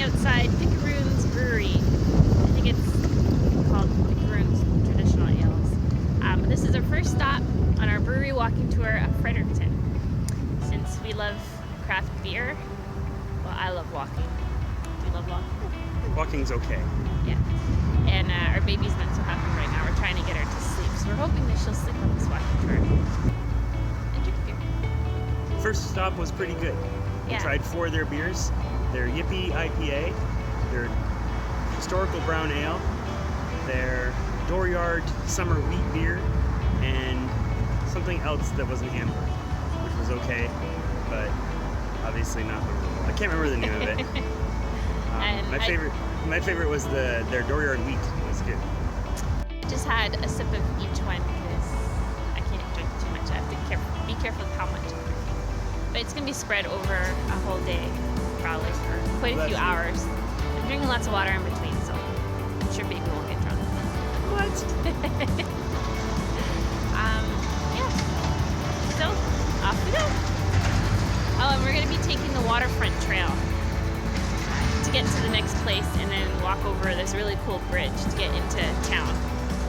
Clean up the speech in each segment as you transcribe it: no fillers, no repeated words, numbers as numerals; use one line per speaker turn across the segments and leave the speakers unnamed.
outside Pickeroon's Brewery. I think it's called Pickeroon's Traditional Ales. This is our first stop on our brewery walking tour of Fredericton. Since we love craft beer, well, I love walking. Do you love walking?
Walking's okay.
Yeah. And our baby's not so happy right now. We're trying to get her to sleep, so we're hoping that she'll sleep on this walking tour and drink beer.
First stop was pretty good. We
Yeah.
tried 4 of their beers. Their Yippee IPA, their Historical Brown Ale, their Dooryard Summer Wheat Beer, and something else that was an amber, which was okay, but obviously not memorable. I can't remember the name of it. My favorite was their Dooryard Wheat. It was good.
Just had a sip of each one because I can't drink too much. I have to be careful with how much I drink. But it's going to be spread over a whole day, probably, for quite a few hours. I'm drinking lots of water in between, so I'm sure baby won't get drunk.
What?
Yeah. So, off we go. Oh, and we're going to be taking the waterfront trail to get to the next place and then walk over this really cool bridge to get into town.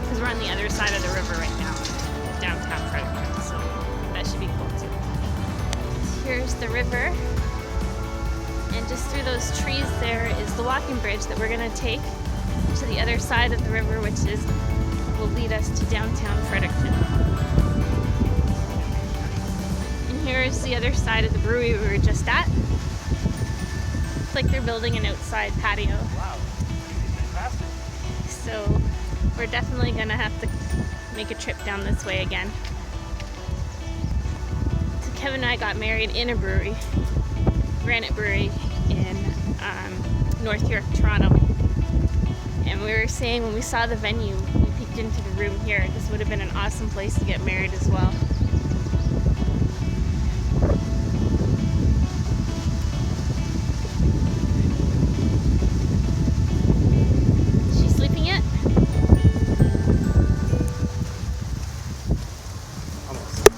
Because we're on the other side of the river right now, downtown Fredericton, so that should be cool too. Here's the river, and just through those trees there is the walking bridge that we're going to take to the other side of the river, which will lead us to downtown Fredericton. And here's the other side of the brewery we were just at. It's like they're building an outside patio.
Wow, fantastic.
So we're definitely going to have to make a trip down this way again. So Kevin and I got married in a brewery, Granite Brewery in North York, Toronto. And we were saying when we saw the venue, we peeked into the room here, this would have been an awesome place to get married as well. Is she sleeping yet?
Almost.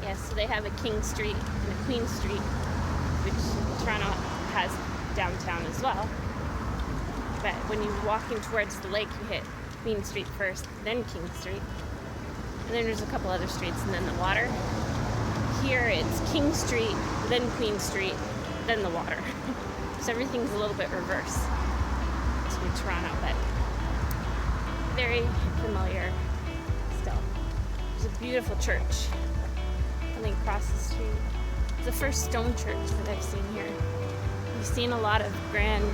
Yes, so they have a King Street and a Queen Street, which Toronto has downtown as well. But when you're walking towards the lake, you hit Queen Street first, then King Street. And then there's a couple other streets, and then the water. Here it's King Street, then Queen Street, then the water. So everything's a little bit reverse to Toronto, but very familiar still. There's a beautiful church. And then across the street, it's the first stone church that I've seen here. I've seen a lot of grand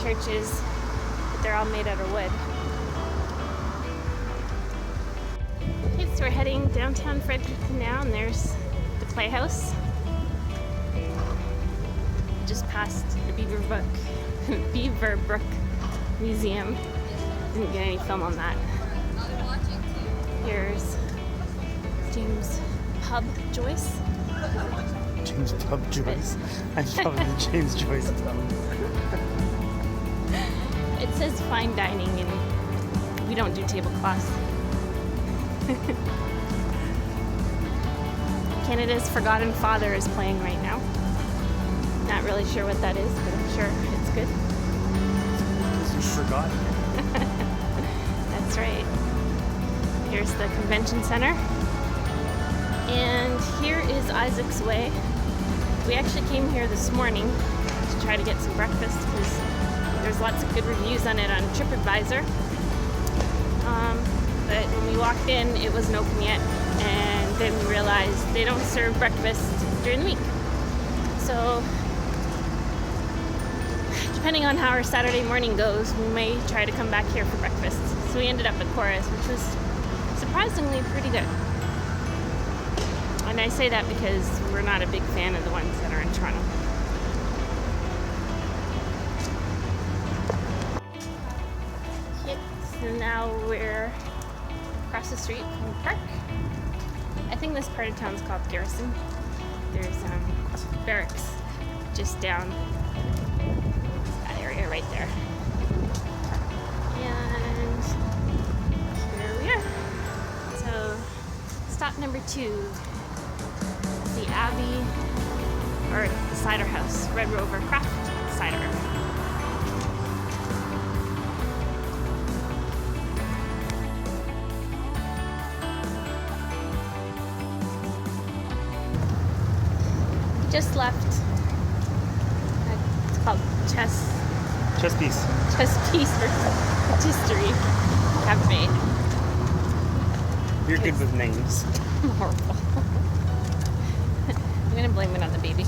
churches, but they're all made out of wood. Okay, so we're heading downtown Fredericton now, and there's the Playhouse. Just past the Beaverbrook Museum. Didn't get any film on that. Here's James Pub Joyce.
James Pub Joyce. I love the James Joyce pub.
It says fine dining, and we don't do tablecloths. Canada's Forgotten Father is playing right now. Not really sure what that is, but I'm sure it's good.
It's forgotten.
That's right. Here's the convention center. And here is Isaac's Way. We actually came here this morning to try to get some breakfast because there's lots of good reviews on it on TripAdvisor. But when we walked in, it wasn't open yet. and then we realized they don't serve breakfast during the week. So depending on how our Saturday morning goes, we may try to come back here for breakfast. So we ended up at Cora's, which was surprisingly pretty good. And I say that because we're not a big fan of the ones that are in Toronto. Yep, so now we're across the street from the park. I think this part of town is called Garrison. There's barracks just down that area right there. And here we are. So stop number 2. The Abbey, or the cider house, Red Rover Craft Cider. We just left. It's called Chess Piece Patisserie Cafe.
You're good with names.
I'm horrible. I'm gonna blame it on the baby.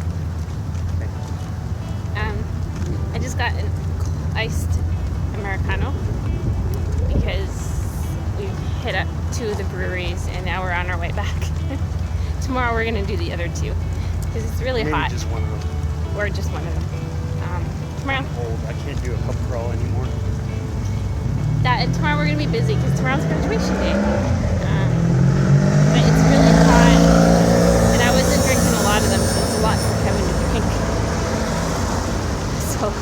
I just got an iced Americano because we hit up 2 of the breweries and now we're on our way back. Tomorrow we're gonna do the other 2 because it's really
Maybe
hot.
just one of them.
Or just one of them. Tomorrow.
I'm old. I can't do a pub crawl anymore.
Tomorrow we're gonna be busy because tomorrow's graduation day. But it's really hot, and I wasn't drinking a lot of them, so it's a lot for Kevin to drink. So.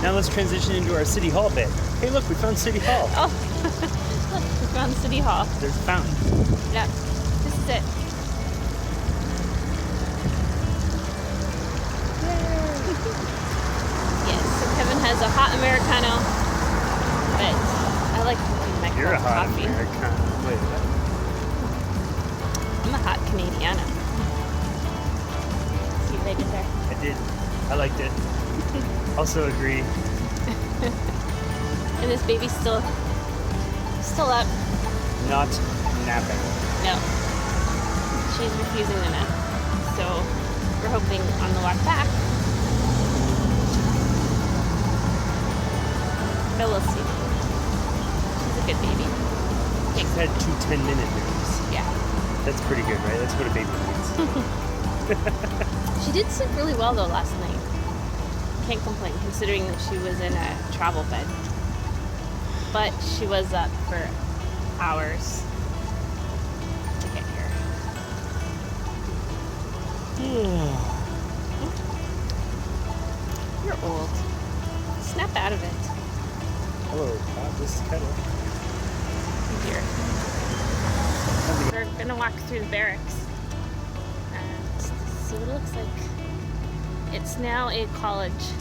Now let's transition into our City Hall bit. Hey, look, we found City Hall.
Oh, look, we found City Hall.
There's a fountain.
Yeah, this is it. Yes, so Kevin has a hot Americano, but I like drinking my
You're a
cold
hot
coffee.
Americano. Wait, what?
I'm a hot Canadiana. See what I did there?
I did. I liked it. Also agree.
And this baby's still up.
Not napping.
No. She's refusing to nap. So we're hoping on the walk back. But we'll see. She's a good baby.
She's had 2 10-minute naps.
Yeah.
That's pretty good, right? That's what a baby needs.
She did sleep really well though last night. Can't complain considering that she was in a travel bed. But she was up for hours to get here. You're old. Snap out of it.
Hello, this is Kettle.
Here. We're gonna walk through the barracks and see what it looks like. It's now a college